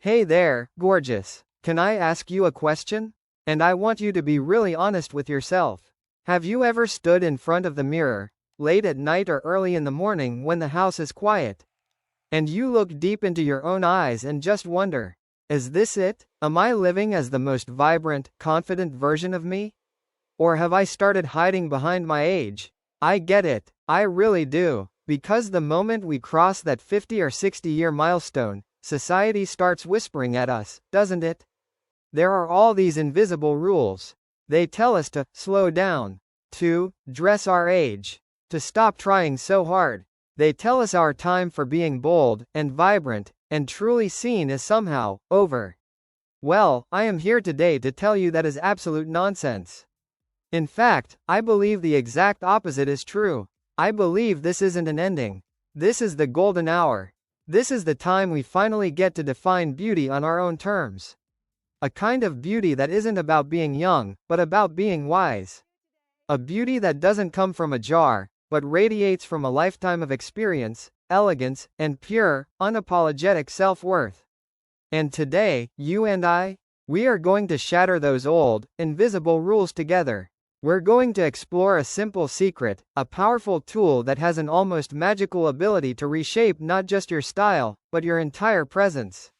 Hey there, gorgeous. Can I ask you a question? And I want you to be really honest with yourself. Have you ever stood in front of the mirror, late at night or early in the morning when the house is quiet, and you look deep into your own eyes and just wonder, is this it? Am I living as the most vibrant, confident version of me? Or have I started hiding behind my age? I get it. I really do. Because the moment we cross that 50 or 60-year milestone, society starts whispering at us, doesn't it? There are all these invisible rules. They tell us to slow down, to dress our age, to stop trying so hard. They tell us our time for being bold and vibrant and truly seen is somehow over. Well, I am here today to tell you that is absolute nonsense. In fact, I believe the exact opposite is true. I believe this isn't an ending. This is the golden hour. This is the time we finally get to define beauty on our own terms. A kind of beauty that isn't about being young, but about being wise. A beauty that doesn't come from a jar, but radiates from a lifetime of experience, elegance, and pure, unapologetic self-worth. And today, you and I, we are going to shatter those old, invisible rules together. We're going to explore a simple secret, a powerful tool that has an almost magical ability to reshape not just your style, but your entire presence.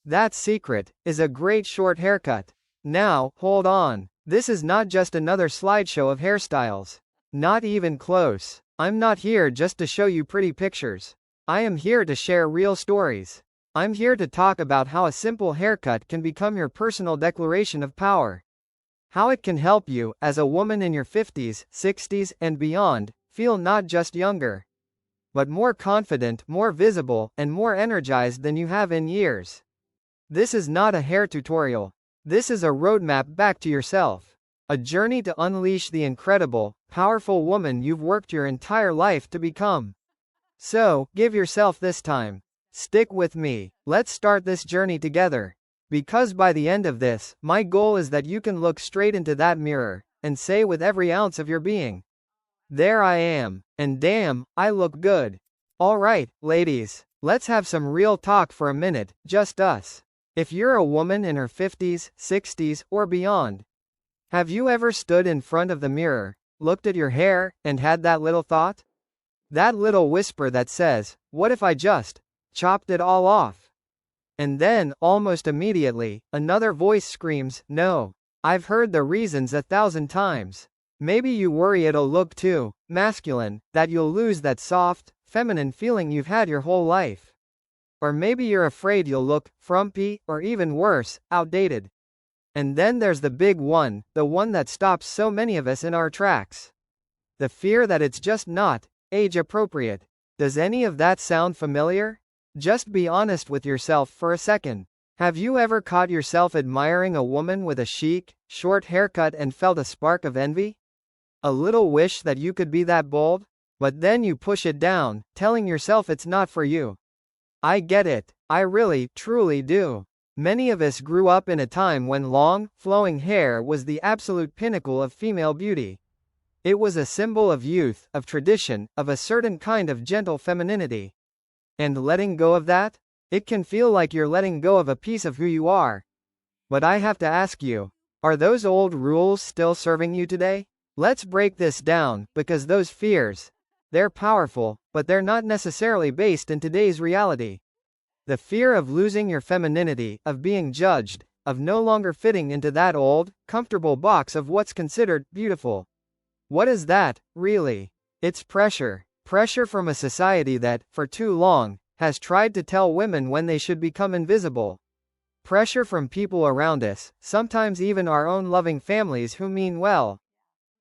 That secret is a great short haircut. Now, hold on. This is not just another slideshow of hairstyles. Not even close. I'm not here just to show you pretty pictures. I am here to share real stories. I'm here to talk about how a simple haircut can become your personal declaration of power. How it can help you, as a woman in your 50s, 60s, and beyond, feel not just younger, but more confident, more visible, and more energized than you have in years. This is not a hair tutorial. This is a roadmap back to yourself. A journey to unleash the incredible, powerful woman you've worked your entire life to become. So, give yourself this time. Stick with me. Let's start this journey together. Because by the end of this, my goal is that you can look straight into that mirror, and say with every ounce of your being, there I am, and damn, I look good. Alright, ladies, let's have some real talk for a minute, just us. If you're a woman in her 50s, 60s, or beyond, have you ever stood in front of the mirror, looked at your hair, and had that little thought? That little whisper that says, what if I just chopped it all off? And then, almost immediately, another voice screams, no. I've heard the reasons 1,000 times. Maybe you worry it'll look too masculine, that you'll lose that soft, feminine feeling you've had your whole life. Or maybe you're afraid you'll look frumpy, or even worse, outdated. And then there's the big one, the one that stops so many of us in our tracks. The fear that it's just not age appropriate. Does any of that sound familiar? Just be honest with yourself for a second. Have you ever caught yourself admiring a woman with a chic, short haircut and felt a spark of envy? A little wish that you could be that bold? But then you push it down, telling yourself it's not for you. I get it. I really, truly do. Many of us grew up in a time when long, flowing hair was the absolute pinnacle of female beauty. It was a symbol of youth, of tradition, of a certain kind of gentle femininity. And letting go of that? It can feel like you're letting go of a piece of who you are. But I have to ask you, are those old rules still serving you today? Let's break this down, because those fears, they're powerful, but they're not necessarily based in today's reality. The fear of losing your femininity, of being judged, of no longer fitting into that old, comfortable box of what's considered beautiful. What is that, really? It's pressure. Pressure from a society that, for too long, has tried to tell women when they should become invisible. Pressure from people around us, sometimes even our own loving families who mean well.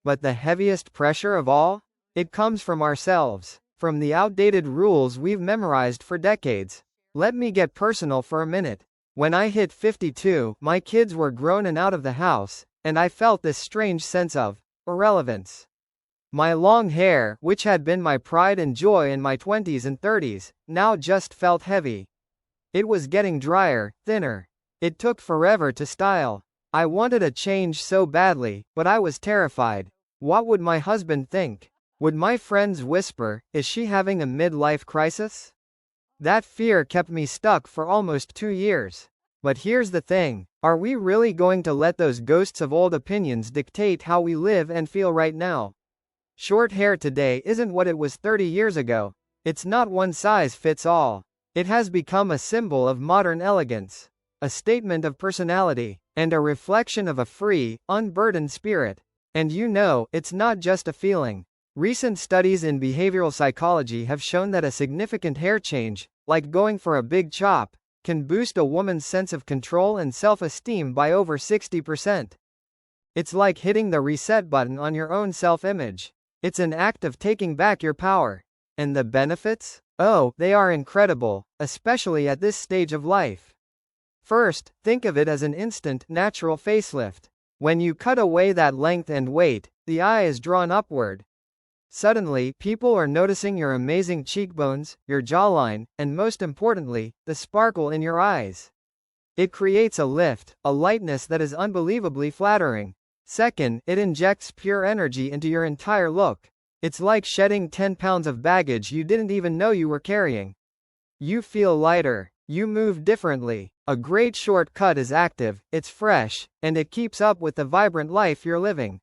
But the heaviest pressure of all? It comes from ourselves, from the outdated rules we've memorized for decades. Let me get personal for a minute. When I hit 52, my kids were grown and out of the house, and I felt this strange sense of irrelevance. My long hair, which had been my pride and joy in my 20s and 30s, now just felt heavy. It was getting drier, thinner. It took forever to style. I wanted a change so badly, but I was terrified. What would my husband think? Would my friends whisper, is she having a midlife crisis? That fear kept me stuck for almost 2 years. But here's the thing, are we really going to let those ghosts of old opinions dictate how we live and feel right now? Short hair today isn't what it was 30 years ago. It's not one size fits all. It has become a symbol of modern elegance, a statement of personality, and a reflection of a free, unburdened spirit. And you know, it's not just a feeling. Recent studies in behavioral psychology have shown that a significant hair change, like going for a big chop, can boost a woman's sense of control and self-esteem by over 60%. It's like hitting the reset button on your own self-image. It's an act of taking back your power. And the benefits? Oh, they are incredible, especially at this stage of life. First, think of it as an instant, natural facelift. When you cut away that length and weight, the eye is drawn upward. Suddenly, people are noticing your amazing cheekbones, your jawline, and most importantly, the sparkle in your eyes. It creates a lift, a lightness that is unbelievably flattering. Second, it injects pure energy into your entire look. It's like shedding 10 pounds of baggage you didn't even know you were carrying. You feel lighter. You move differently. A great short cut is active, it's fresh, and it keeps up with the vibrant life you're living.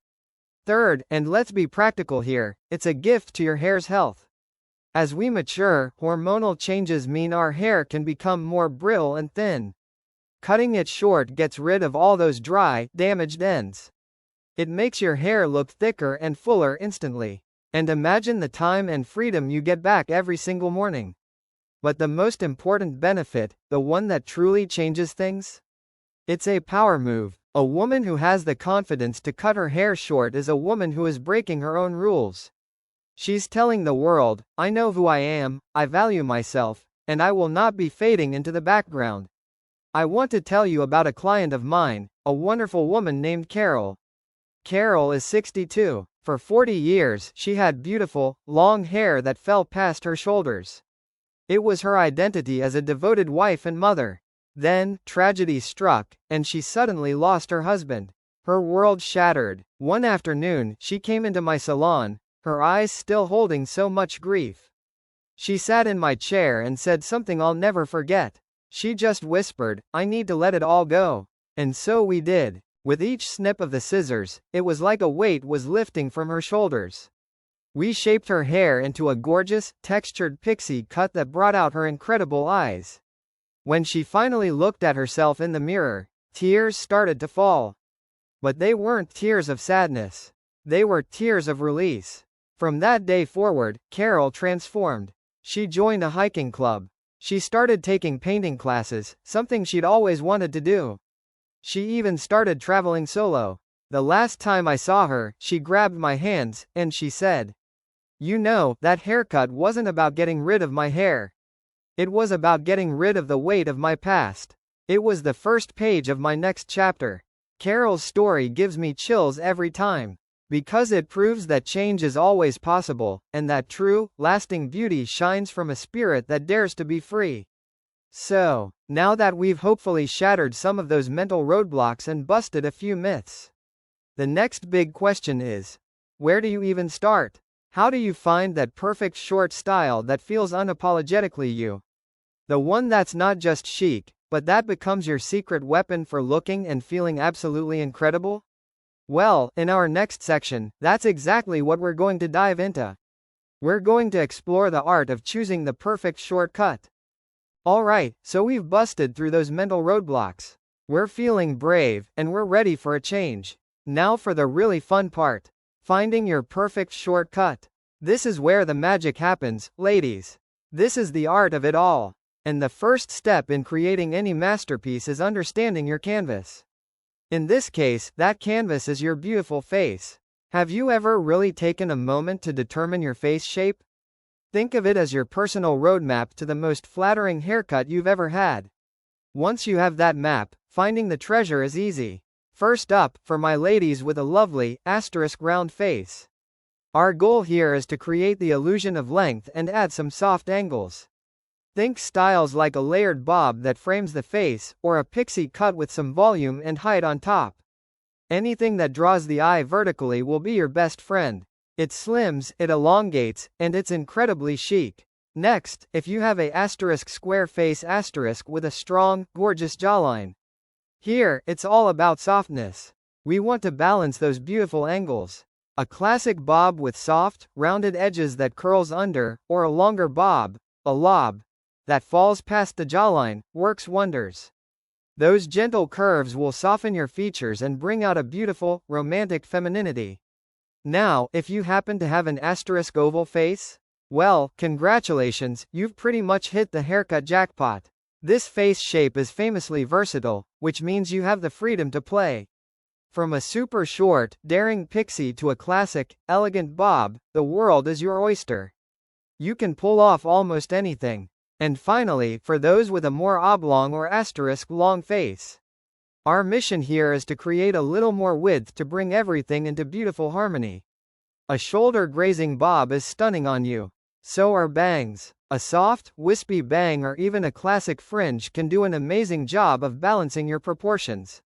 Third, and let's be practical here, it's a gift to your hair's health. As we mature, hormonal changes mean our hair can become more brittle and thin. Cutting it short gets rid of all those dry, damaged ends. It makes your hair look thicker and fuller instantly. And imagine the time and freedom you get back every single morning. But the most important benefit, the one that truly changes things? It's a power move. A woman who has the confidence to cut her hair short is a woman who is breaking her own rules. She's telling the world, I know who I am, I value myself, and I will not be fading into the background. I want to tell you about a client of mine, a wonderful woman named Carol. Carol is 62. For 40 years, she had beautiful, long hair that fell past her shoulders. It was her identity as a devoted wife and mother. Then, tragedy struck, and she suddenly lost her husband. Her world shattered. One afternoon, she came into my salon, her eyes still holding so much grief. She sat in my chair and said something I'll never forget. She just whispered, I need to let it all go. And so we did. With each snip of the scissors, it was like a weight was lifting from her shoulders. We shaped her hair into a gorgeous, textured pixie cut that brought out her incredible eyes. When she finally looked at herself in the mirror, tears started to fall. But they weren't tears of sadness. They were tears of release. From that day forward, Carol transformed. She joined a hiking club. She started taking painting classes, something she'd always wanted to do. She even started traveling solo. The last time I saw her, she grabbed my hands, and she said, you know, that haircut wasn't about getting rid of my hair. It was about getting rid of the weight of my past. It was the first page of my next chapter. Carol's story gives me chills every time. Because it proves that change is always possible, and that true, lasting beauty shines from a spirit that dares to be free. So, now that we've hopefully shattered some of those mental roadblocks and busted a few myths, the next big question is, where do you even start? How do you find that perfect short style that feels unapologetically you? The one that's not just chic, but that becomes your secret weapon for looking and feeling absolutely incredible? Well, in our next section, that's exactly what we're going to dive into. We're going to explore the art of choosing the perfect shortcut. Alright, so we've busted through those mental roadblocks. We're feeling brave, and we're ready for a change. Now for the really fun part. Finding your perfect shortcut. This is where the magic happens, ladies. This is the art of it all. And the first step in creating any masterpiece is understanding your canvas. In this case, that canvas is your beautiful face. Have you ever really taken a moment to determine your face shape? Think of it as your personal roadmap to the most flattering haircut you've ever had. Once you have that map, finding the treasure is easy. First up, for my ladies with a lovely, round face. Our goal here is to create the illusion of length and add some soft angles. Think styles like a layered bob that frames the face, or a pixie cut with some volume and height on top. Anything that draws the eye vertically will be your best friend. It slims, it elongates, and it's incredibly chic. Next, if you have a asterisk square face asterisk with a strong, gorgeous jawline. Here, it's all about softness. We want to balance those beautiful angles. A classic bob with soft, rounded edges that curls under, or a longer bob, a lob, that falls past the jawline, works wonders. Those gentle curves will soften your features and bring out a beautiful, romantic femininity. Now, if you happen to have an asterisk oval face, well, congratulations, you've pretty much hit the haircut jackpot. This face shape is famously versatile, which means you have the freedom to play. From a super short, daring pixie to a classic, elegant bob, the world is your oyster. You can pull off almost anything. And finally, for those with a more oblong or asterisk long face, our mission here is to create a little more width to bring everything into beautiful harmony. A shoulder grazing bob is stunning on you. So are bangs. A soft, wispy bang or even a classic fringe can do an amazing job of balancing your proportions.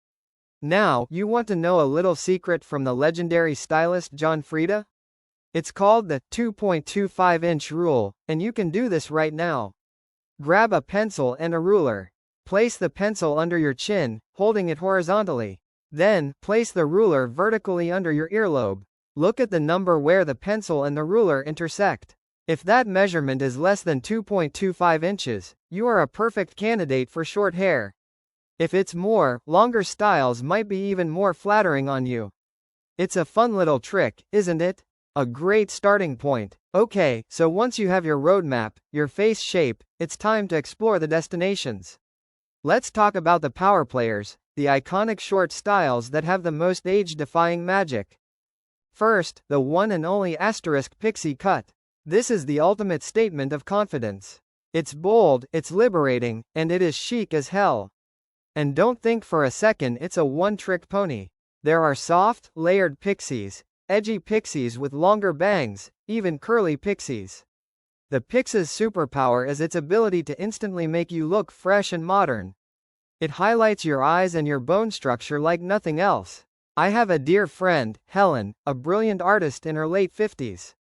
Now, you want to know a little secret from the legendary stylist John Frieda? It's called the 2.25-inch rule, and you can do this right now. Grab a pencil and a ruler. Place the pencil under your chin, holding it horizontally. Then, place the ruler vertically under your earlobe. Look at the number where the pencil and the ruler intersect. If that measurement is less than 2.25 inches, you are a perfect candidate for short hair. If it's more, longer styles might be even more flattering on you. It's a fun little trick, isn't it? A great starting point. Okay, so once you have your roadmap, your face shape, it's time to explore the destinations. Let's talk about the power players, the iconic short styles that have the most age-defying magic. First, the one and only asterisk pixie cut. This is the ultimate statement of confidence. It's bold, it's liberating, and it is chic as hell. And don't think for a second it's a one-trick pony. There are soft, layered pixies, edgy pixies with longer bangs, even curly pixies. The pixie's superpower is its ability to instantly make you look fresh and modern. It highlights your eyes and your bone structure like nothing else. I have a dear friend, Helen, a brilliant artist in her late 50s.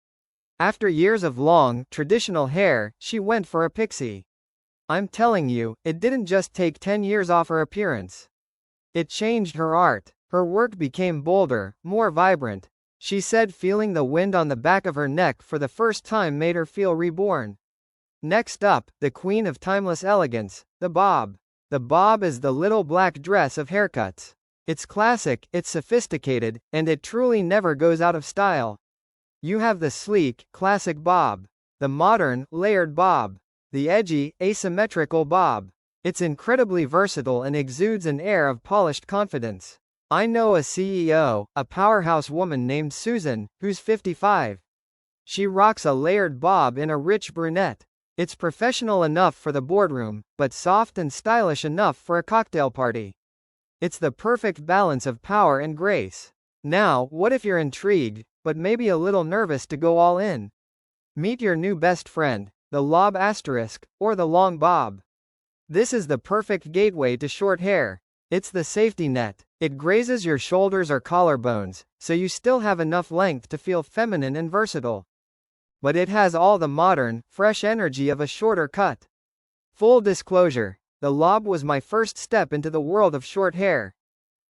After years of long, traditional hair, she went for a pixie. I'm telling you, it didn't just take 10 years off her appearance. It changed her art. Her work became bolder, more vibrant. She said feeling the wind on the back of her neck for the first time made her feel reborn. Next up, the queen of timeless elegance, the bob. The bob is the little black dress of haircuts. It's classic, it's sophisticated, and it truly never goes out of style. You have the sleek, classic bob. The modern, layered bob. The edgy, asymmetrical bob. It's incredibly versatile and exudes an air of polished confidence. I know a CEO, a powerhouse woman named Susan, who's 55. She rocks a layered bob in a rich brunette. It's professional enough for the boardroom, but soft and stylish enough for a cocktail party. It's the perfect balance of power and grace. Now, what if you're intrigued, but maybe a little nervous to go all in? Meet your new best friend, the lob asterisk, or the long bob. This is the perfect gateway to short hair. It's the safety net. It grazes your shoulders or collarbones, so you still have enough length to feel feminine and versatile. But it has all the modern, fresh energy of a shorter cut. Full disclosure, the lob was my first step into the world of short hair.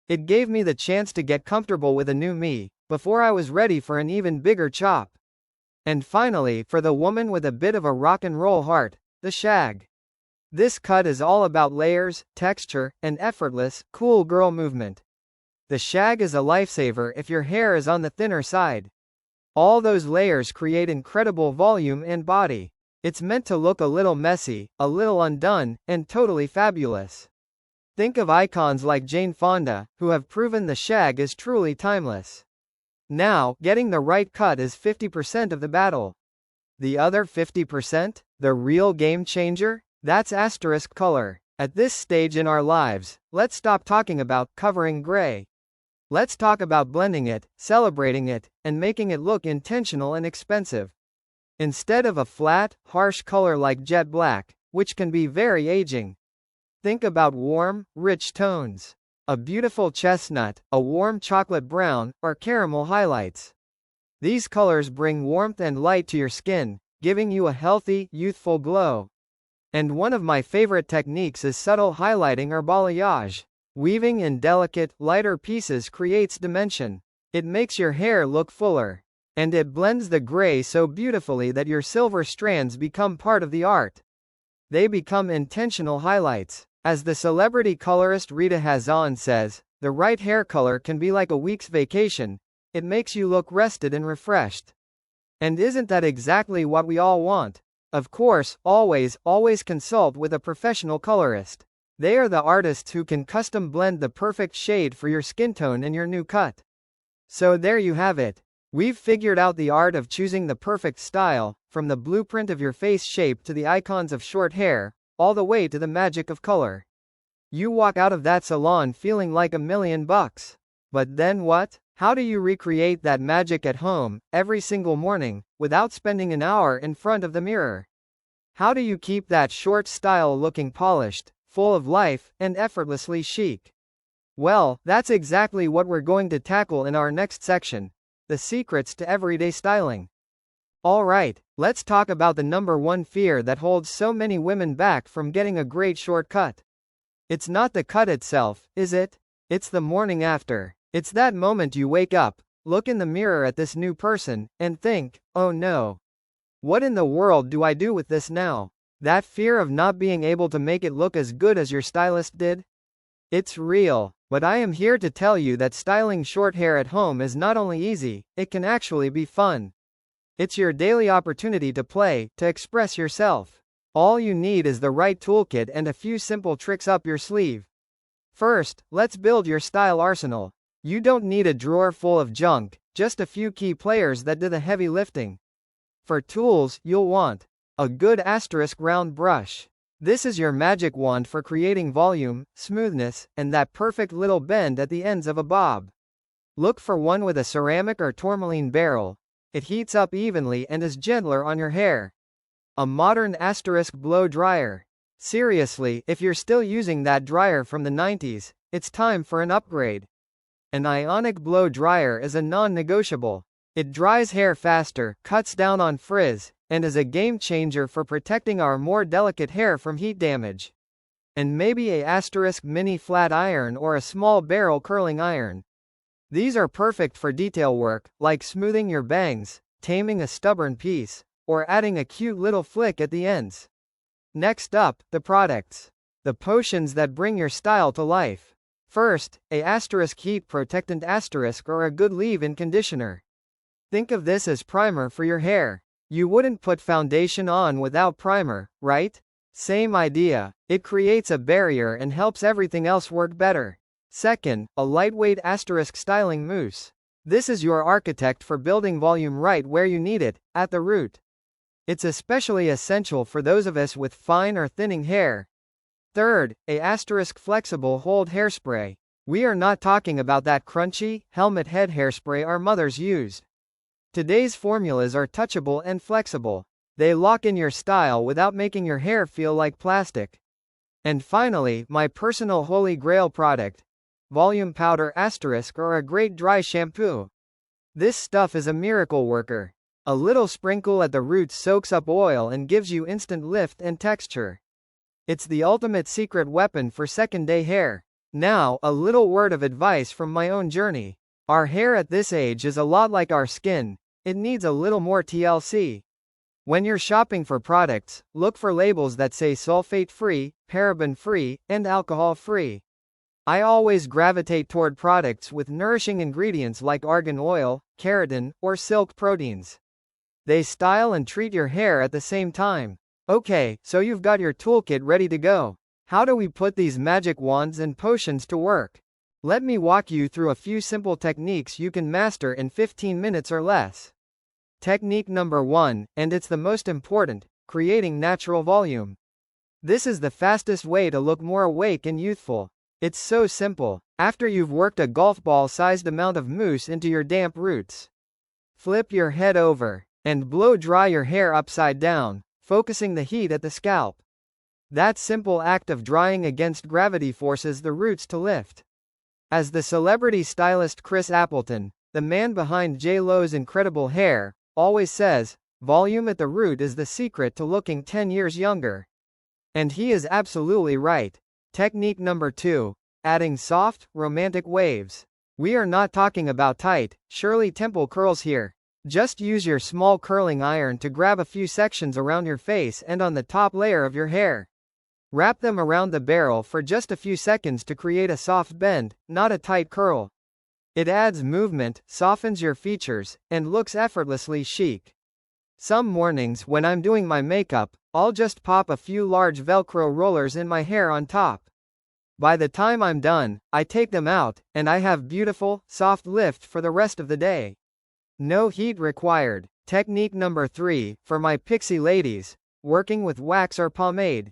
It gave me the chance to get comfortable with a new me, before I was ready for an even bigger chop. And finally, for the woman with a bit of a rock and roll heart, the shag. This cut is all about layers, texture, and effortless, cool girl movement. The shag is a lifesaver if your hair is on the thinner side. All those layers create incredible volume and body. It's meant to look a little messy, a little undone, and totally fabulous. Think of icons like Jane Fonda, who have proven the shag is truly timeless. Now, getting the right cut is 50% of the battle. The other 50%? The real game changer? That's asterisk color. At this stage in our lives, let's stop talking about covering gray. Let's talk about blending it, celebrating it, and making it look intentional and expensive. Instead of a flat, harsh color like jet black, which can be very aging, think about warm, rich tones. A beautiful chestnut, a warm chocolate brown, or caramel highlights. These colors bring warmth and light to your skin, giving you a healthy, youthful glow. And one of my favorite techniques is subtle highlighting or balayage. Weaving in delicate, lighter pieces creates dimension. It makes your hair look fuller. And it blends the gray so beautifully that your silver strands become part of the art. They become intentional highlights. As the celebrity colorist Rita Hazan says, the right hair color can be like a week's vacation. It makes you look rested and refreshed. And isn't that exactly what we all want? Of course, always consult with a professional colorist. They are the artists who can custom blend the perfect shade for your skin tone and your new cut. So there you have it. We've figured out the art of choosing the perfect style, from the blueprint of your face shape to the icons of short hair, all the way to the magic of color. You walk out of that salon feeling like $1,000,000. But then what? How do you recreate that magic at home, every single morning, without spending an hour in front of the mirror? How do you keep that short style looking polished, full of life, and effortlessly chic? Well, that's exactly what we're going to tackle in our next section. The secrets to everyday styling. Alright, let's talk about the number one fear that holds so many women back from getting a great shortcut. It's not the cut itself, is it? It's the morning after. It's that moment you wake up, look in the mirror at this new person, and think, oh no. What in the world do I do with this now? That fear of not being able to make it look as good as your stylist did? It's real. But I am here to tell you that styling short hair at home is not only easy, it can actually be fun. It's your daily opportunity to play, to express yourself. All you need is the right toolkit and a few simple tricks up your sleeve. First, let's build your style arsenal. You don't need a drawer full of junk, just a few key players that do the heavy lifting. For tools, you'll want a good round brush. This is your magic wand for creating volume, smoothness, and that perfect little bend at the ends of a bob. Look for one with a ceramic or tourmaline barrel. It heats up evenly and is gentler on your hair. A modern blow dryer. Seriously, if you're still using that dryer from the 90s, it's time for an upgrade. An ionic blow dryer is a non-negotiable. It dries hair faster, cuts down on frizz, and is a game changer for protecting our more delicate hair from heat damage. And maybe a mini flat iron or a small barrel curling iron. These are perfect for detail work, like smoothing your bangs, taming a stubborn piece, or adding a cute little flick at the ends. Next up, the products. The potions that bring your style to life. First, a heat protectant or a good leave-in conditioner. Think of this as primer for your hair. You wouldn't put foundation on without primer, right? Same idea. It creates a barrier and helps everything else work better. Second, a lightweight styling mousse. This is your architect for building volume right where you need it, at the root. It's especially essential for those of us with fine or thinning hair. Third, a flexible hold hairspray. We are not talking about that crunchy, helmet head hairspray our mothers used. Today's formulas are touchable and flexible. They lock in your style without making your hair feel like plastic. And finally, my personal holy grail product. Volume powder or a great dry shampoo. This stuff is a miracle worker. A little sprinkle at the roots soaks up oil and gives you instant lift and texture. It's the ultimate secret weapon for second-day hair. Now, a little word of advice from my own journey. Our hair at this age is a lot like our skin. It needs a little more TLC. When you're shopping for products, look for labels that say sulfate-free, paraben-free, and alcohol-free. I always gravitate toward products with nourishing ingredients like argan oil, keratin, or silk proteins. They style and treat your hair at the same time. Okay, so you've got your toolkit ready to go. How do we put these magic wands and potions to work? Let me walk you through a few simple techniques you can master in 15 minutes or less. Technique number 1, and it's the most important, creating natural volume. This is the fastest way to look more awake and youthful. It's so simple. After you've worked a golf ball-sized amount of mousse into your damp roots, flip your head over and blow dry your hair upside down, focusing the heat at the scalp. That simple act of drying against gravity forces the roots to lift. As the celebrity stylist Chris Appleton, the man behind J.Lo's incredible hair, always says, volume at the root is the secret to looking 10 years younger. And he is absolutely right. Technique number 2. Adding soft, romantic waves. We are not talking about tight, Shirley Temple curls here. Just use your small curling iron to grab a few sections around your face and on the top layer of your hair. Wrap them around the barrel for just a few seconds to create a soft bend, not a tight curl. It adds movement, softens your features, and looks effortlessly chic. Some mornings when I'm doing my makeup, I'll just pop a few large Velcro rollers in my hair on top. By the time I'm done, I take them out, and I have beautiful, soft lift for the rest of the day. No heat required. Technique number 3, for my pixie ladies, working with wax or pomade.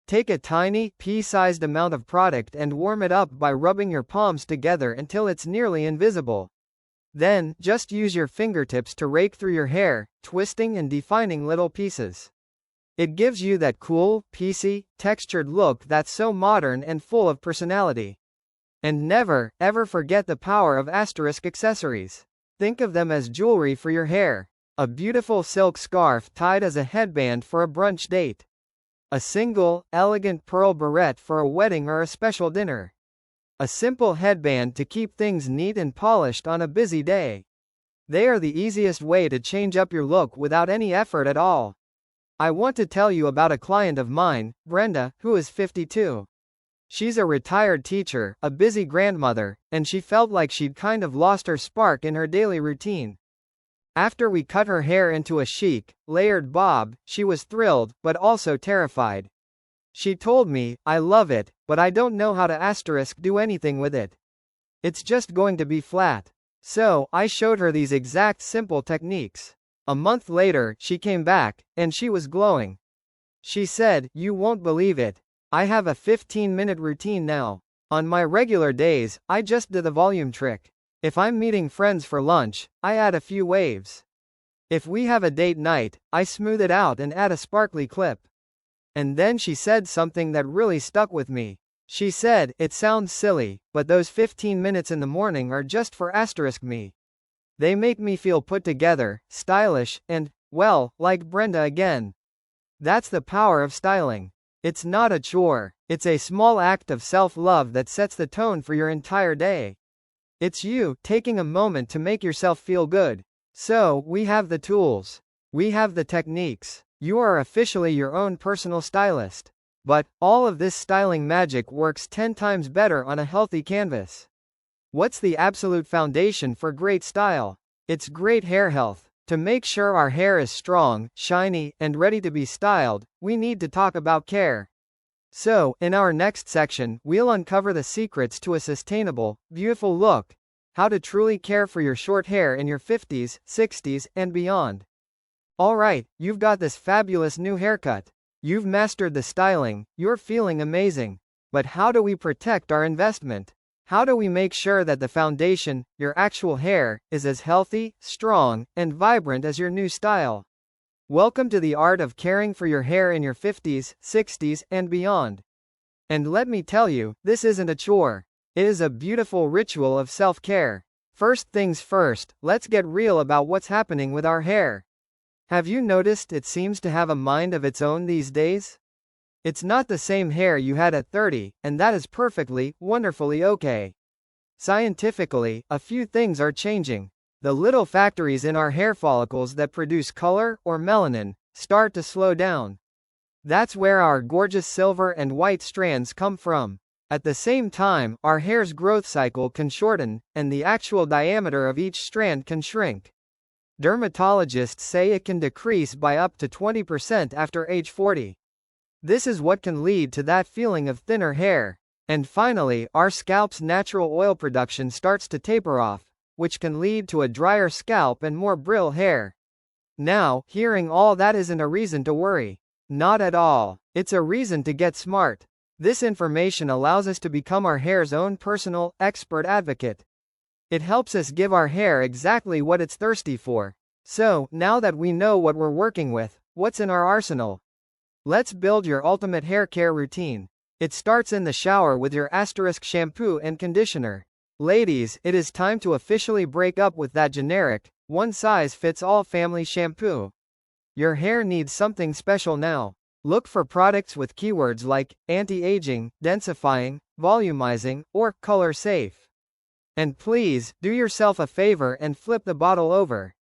Take a tiny, pea-sized amount of product and warm it up by rubbing your palms together until it's nearly invisible. Then, just use your fingertips to rake through your hair, twisting and defining little pieces. It gives you that cool, piecey, textured look that's so modern and full of personality. And never, ever forget the power of asterisk accessories. Think of them as jewelry for your hair. A beautiful silk scarf tied as a headband for a brunch date. A single, elegant pearl barrette for a wedding or a special dinner. A simple headband to keep things neat and polished on a busy day. They are the easiest way to change up your look without any effort at all. I want to tell you about a client of mine, Brenda, who is 52. She's a retired teacher, a busy grandmother, and she felt like she'd kind of lost her spark in her daily routine. After we cut her hair into a chic, layered bob, she was thrilled, but also terrified. She told me, "I love it, but I don't know how to do anything with it. It's just going to be flat." So, I showed her these exact simple techniques. A month later, she came back, and she was glowing. She said, "You won't believe it. I have a 15-minute routine now. On my regular days, I just do the volume trick. If I'm meeting friends for lunch, I add a few waves. If we have a date night, I smooth it out and add a sparkly clip." And then she said something that really stuck with me. She said, "It sounds silly, but those 15 minutes in the morning are just for me. They make me feel put together, stylish, and, well, like Brenda again." That's the power of styling. It's not a chore. It's a small act of self-love that sets the tone for your entire day. It's you taking a moment to make yourself feel good. So, we have the tools. We have the techniques. You are officially your own personal stylist. But, all of this styling magic works 10 times better on a healthy canvas. What's the absolute foundation for great style? It's great hair health. To make sure our hair is strong, shiny, and ready to be styled, we need to talk about care. So, in our next section, we'll uncover the secrets to a sustainable, beautiful look. How to truly care for your short hair in your 50s, 60s, and beyond. Alright, you've got this fabulous new haircut. You've mastered the styling, you're feeling amazing. But how do we protect our investment? How do we make sure that the foundation, your actual hair, is as healthy, strong, and vibrant as your new style? Welcome to the art of caring for your hair in your 50s, 60s, and beyond. And let me tell you, this isn't a chore. It is a beautiful ritual of self-care. First things first, let's get real about what's happening with our hair. Have you noticed it seems to have a mind of its own these days? It's not the same hair you had at 30, and that is perfectly, wonderfully okay. Scientifically, a few things are changing. The little factories in our hair follicles that produce color, or melanin, start to slow down. That's where our gorgeous silver and white strands come from. At the same time, our hair's growth cycle can shorten, and the actual diameter of each strand can shrink. Dermatologists say it can decrease by up to 20% after age 40. This is what can lead to that feeling of thinner hair. And finally, our scalp's natural oil production starts to taper off, which can lead to a drier scalp and more brittle hair. Now, hearing all that isn't a reason to worry. Not at all. It's a reason to get smart. This information allows us to become our hair's own personal, expert advocate. It helps us give our hair exactly what it's thirsty for. So, now that we know what we're working with, what's in our arsenal? Let's build your ultimate hair care routine. It starts in the shower with your shampoo and conditioner. Ladies, it is time to officially break up with that generic, one-size-fits-all family shampoo. Your hair needs something special now. Look for products with keywords like anti-aging, densifying, volumizing, or color safe. And please, do yourself a favor and flip the bottle over.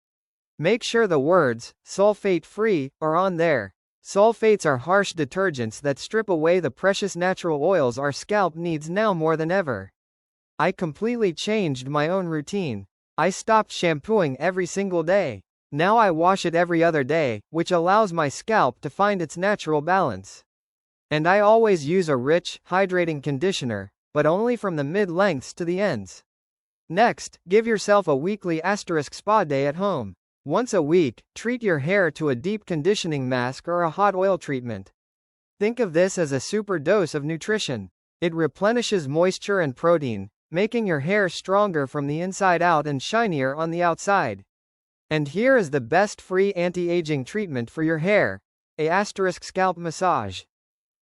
Make sure the words, sulfate-free, are on there. Sulfates are harsh detergents that strip away the precious natural oils our scalp needs now more than ever. I completely changed my own routine. I stopped shampooing every single day. Now I wash it every other day, which allows my scalp to find its natural balance. And I always use a rich, hydrating conditioner, but only from the mid-lengths to the ends. Next, give yourself a weekly spa day at home. Once a week, treat your hair to a deep conditioning mask or a hot oil treatment. Think of this as a super dose of nutrition. It replenishes moisture and protein, making your hair stronger from the inside out and shinier on the outside. And here is the best free anti-aging treatment for your hair: a scalp massage.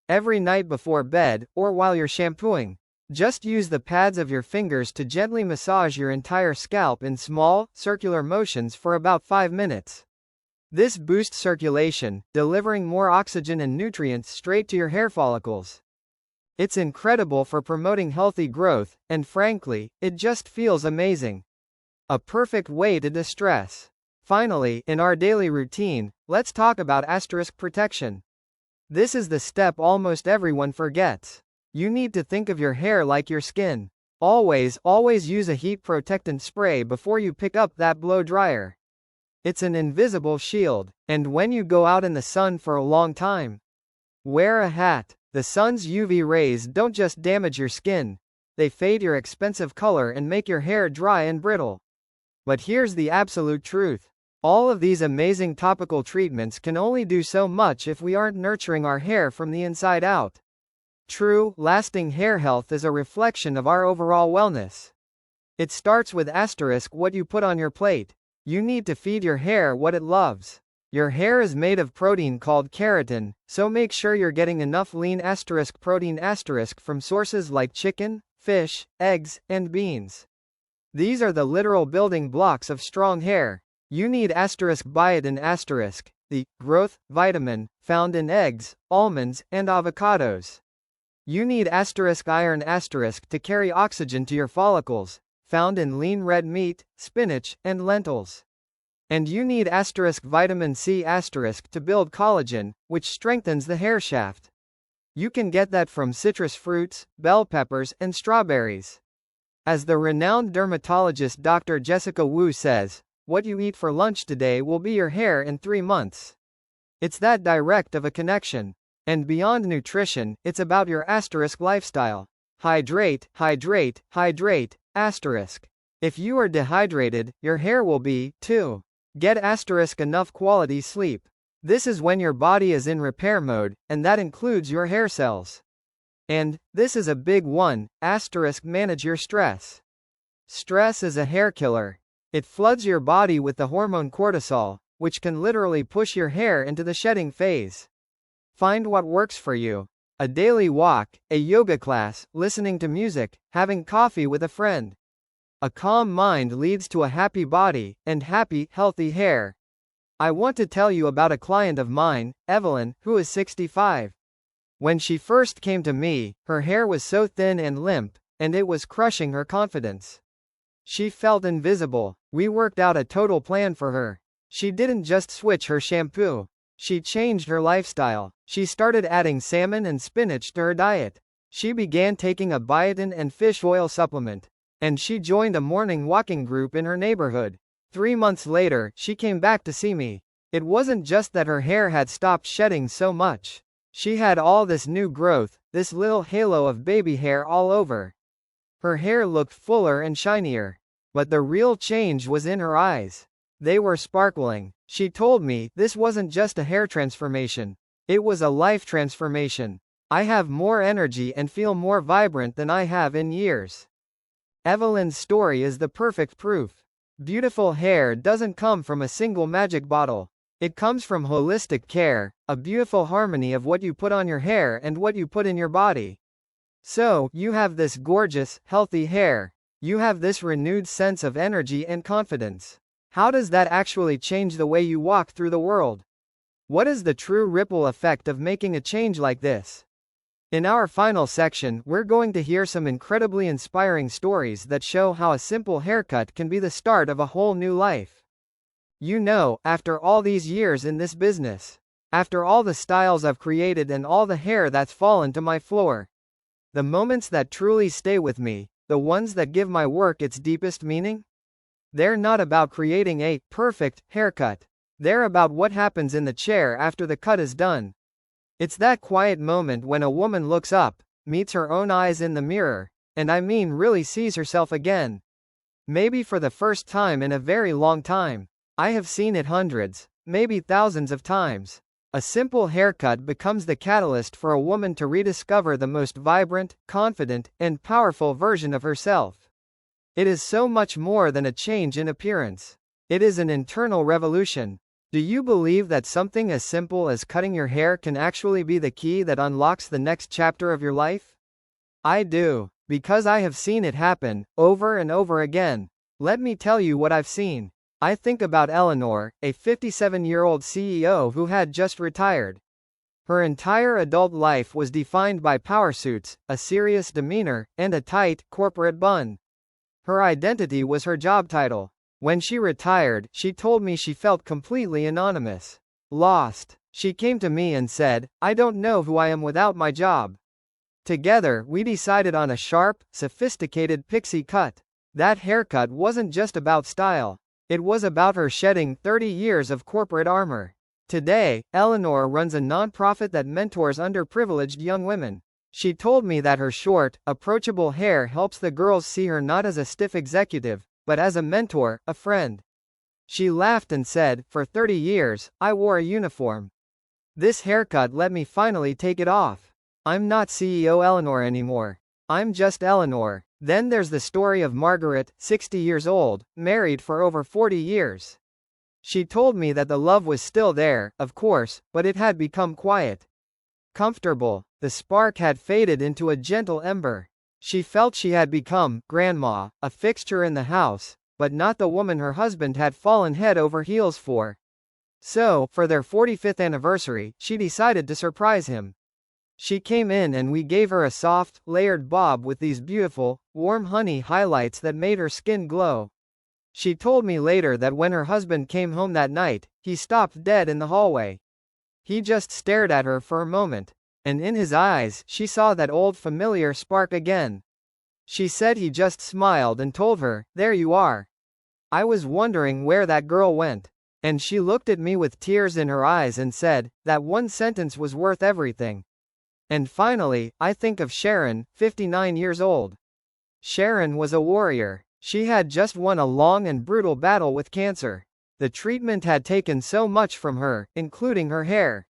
Every night before bed, or while you're shampooing, just use the pads of your fingers to gently massage your entire scalp in small, circular motions for about 5 minutes. This boosts circulation, delivering more oxygen and nutrients straight to your hair follicles. It's incredible for promoting healthy growth, and frankly, it just feels amazing. A perfect way to de-stress. Finally, in our daily routine, let's talk about protection. This is the step almost everyone forgets. You need to think of your hair like your skin. Always use a heat protectant spray before you pick up that blow dryer. It's an invisible shield, and when you go out in the sun for a long time, wear a hat. The sun's UV rays don't just damage your skin, they fade your expensive color and make your hair dry and brittle. But here's the absolute truth. All of these amazing topical treatments can only do so much if we aren't nurturing our hair from the inside out. True, lasting hair health is a reflection of our overall wellness. It starts with what you put on your plate. You need to feed your hair what it loves. Your hair is made of protein called keratin, so make sure you're getting enough lean protein from sources like chicken, fish, eggs, and beans. These are the literal building blocks of strong hair. You need biotin the growth vitamin found in eggs, almonds, and avocados. You need iron to carry oxygen to your follicles, found in lean red meat, spinach, and lentils. And you need vitamin C to build collagen, which strengthens the hair shaft. You can get that from citrus fruits, bell peppers, and strawberries. As the renowned dermatologist Dr. Jessica Wu says, what you eat for lunch today will be your hair in 3 months. It's that direct of a connection. And beyond nutrition, it's about your lifestyle. Hydrate. If you are dehydrated, your hair will be, too. Get enough quality sleep. This is when your body is in repair mode, and that includes your hair cells. And, this is a big one, manage your stress. Stress is a hair killer. It floods your body with the hormone cortisol, which can literally push your hair into the shedding phase. Find what works for you. A daily walk, a yoga class, listening to music, having coffee with a friend. A calm mind leads to a happy body, and happy, healthy hair. I want to tell you about a client of mine, Evelyn, who is 65. When she first came to me, her hair was so thin and limp, and it was crushing her confidence. She felt invisible. We worked out a total plan for her. She didn't just switch her shampoo. She changed her lifestyle. She started adding salmon and spinach to her diet. She began taking a biotin and fish oil supplement. And she joined a morning walking group in her neighborhood. 3 months later, she came back to see me. It wasn't just that her hair had stopped shedding so much. She had all this new growth, this little halo of baby hair all over. Her hair looked fuller and shinier. But the real change was in her eyes. They were sparkling. She told me, this wasn't just a hair transformation. It was a life transformation. I have more energy and feel more vibrant than I have in years. Evelyn's story is the perfect proof. Beautiful hair doesn't come from a single magic bottle. It comes from holistic care, a beautiful harmony of what you put on your hair and what you put in your body. So, you have this gorgeous, healthy hair. You have this renewed sense of energy and confidence. How does that actually change the way you walk through the world? What is the true ripple effect of making a change like this? In our final section, we're going to hear some incredibly inspiring stories that show how a simple haircut can be the start of a whole new life. You know, after all these years in this business, after all the styles I've created and all the hair that's fallen to my floor, the moments that truly stay with me, the ones that give my work its deepest meaning, they're not about creating a perfect haircut. They're about what happens in the chair after the cut is done. It's that quiet moment when a woman looks up, meets her own eyes in the mirror, and I mean really sees herself again. Maybe for the first time in a very long time. I have seen it hundreds, maybe thousands of times. A simple haircut becomes the catalyst for a woman to rediscover the most vibrant, confident, and powerful version of herself. It is so much more than a change in appearance. It is an internal revolution. Do you believe that something as simple as cutting your hair can actually be the key that unlocks the next chapter of your life? I do, because I have seen it happen, over and over again. Let me tell you what I've seen. I think about Eleanor, a 57-year-old CEO who had just retired. Her entire adult life was defined by power suits, a serious demeanor, and a tight, corporate bun. Her identity was her job title. When she retired, she told me she felt completely anonymous. Lost. She came to me and said, "I don't know who I am without my job." Together, we decided on a sharp, sophisticated pixie cut. That haircut wasn't just about style. It was about her shedding 30 years of corporate armor. Today, Eleanor runs a nonprofit that mentors underprivileged young women. She told me that her short, approachable hair helps the girls see her not as a stiff executive, but as a mentor, a friend. She laughed and said, "For 30 years, I wore a uniform. This haircut let me finally take it off. I'm not CEO Eleanor anymore. I'm just Eleanor." Then there's the story of Margaret, 60 years old, married for over 40 years. She told me that the love was still there, of course, but it had become quiet. Comfortable. The spark had faded into a gentle ember. She felt she had become grandma, a fixture in the house, but not the woman her husband had fallen head over heels for. So, for their 45th anniversary, she decided to surprise him. She came in and we gave her a soft, layered bob with these beautiful, warm honey highlights that made her skin glow. She told me later that when her husband came home that night, he stopped dead in the hallway. He just stared at her for a moment, and in his eyes, she saw that old familiar spark again. She said he just smiled and told her, "There you are." I was wondering where that girl went, and she looked at me with tears in her eyes and said, "That one sentence was worth everything." And finally, I think of Sharon, 59 years old. Sharon was a warrior. She had just won a long and brutal battle with cancer. The treatment had taken so much from her, including her hair.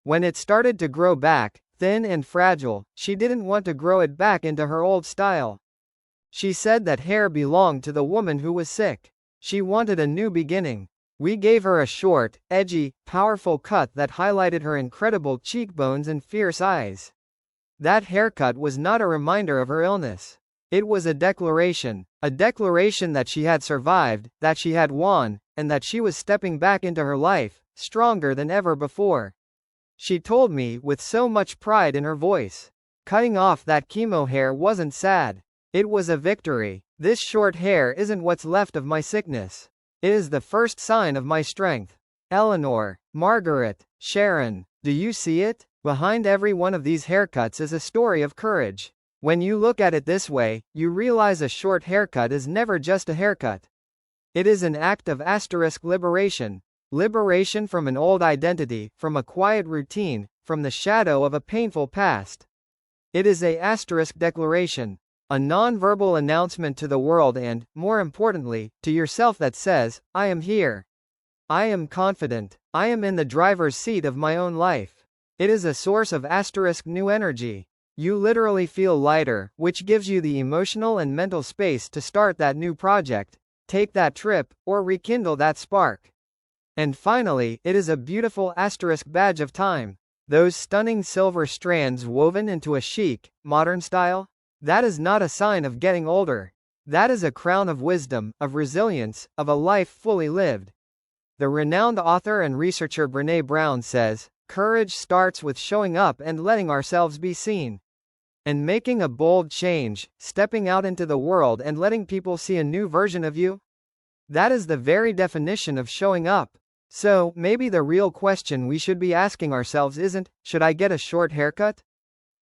When it started to grow back, thin and fragile, she didn't want to grow it back into her old style. She said that hair belonged to the woman who was sick. She wanted a new beginning. We gave her a short, edgy, powerful cut that highlighted her incredible cheekbones and fierce eyes. That haircut was not a reminder of her illness. It was a declaration that she had survived, that she had won, and that she was stepping back into her life, stronger than ever before. She told me, with so much pride in her voice, cutting off that chemo hair wasn't sad. It was a victory. This short hair isn't what's left of my sickness. It is the first sign of my strength. Eleanor, Margaret, Sharon, do you see it? Behind every one of these haircuts is a story of courage. When you look at it this way, you realize a short haircut is never just a haircut. It is an act of liberation. Liberation from an old identity, from a quiet routine, from the shadow of a painful past. It is a declaration. A non-verbal announcement to the world and, more importantly, to yourself that says, "I am here. I am confident. I am in the driver's seat of my own life." It is a source of new energy. You literally feel lighter, which gives you the emotional and mental space to start that new project, take that trip, or rekindle that spark. And finally, it is a beautiful badge of time. Those stunning silver strands woven into a chic, modern style? That is not a sign of getting older. That is a crown of wisdom, of resilience, of a life fully lived. The renowned author and researcher Brené Brown says, "Courage starts with showing up and letting ourselves be seen. And making a bold change, stepping out into the world and letting people see a new version of you. That is the very definition of showing up." So, maybe the real question we should be asking ourselves isn't, should I get a short haircut?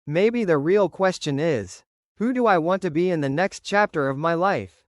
Maybe the real question is, who do I want to be in the next chapter of my life?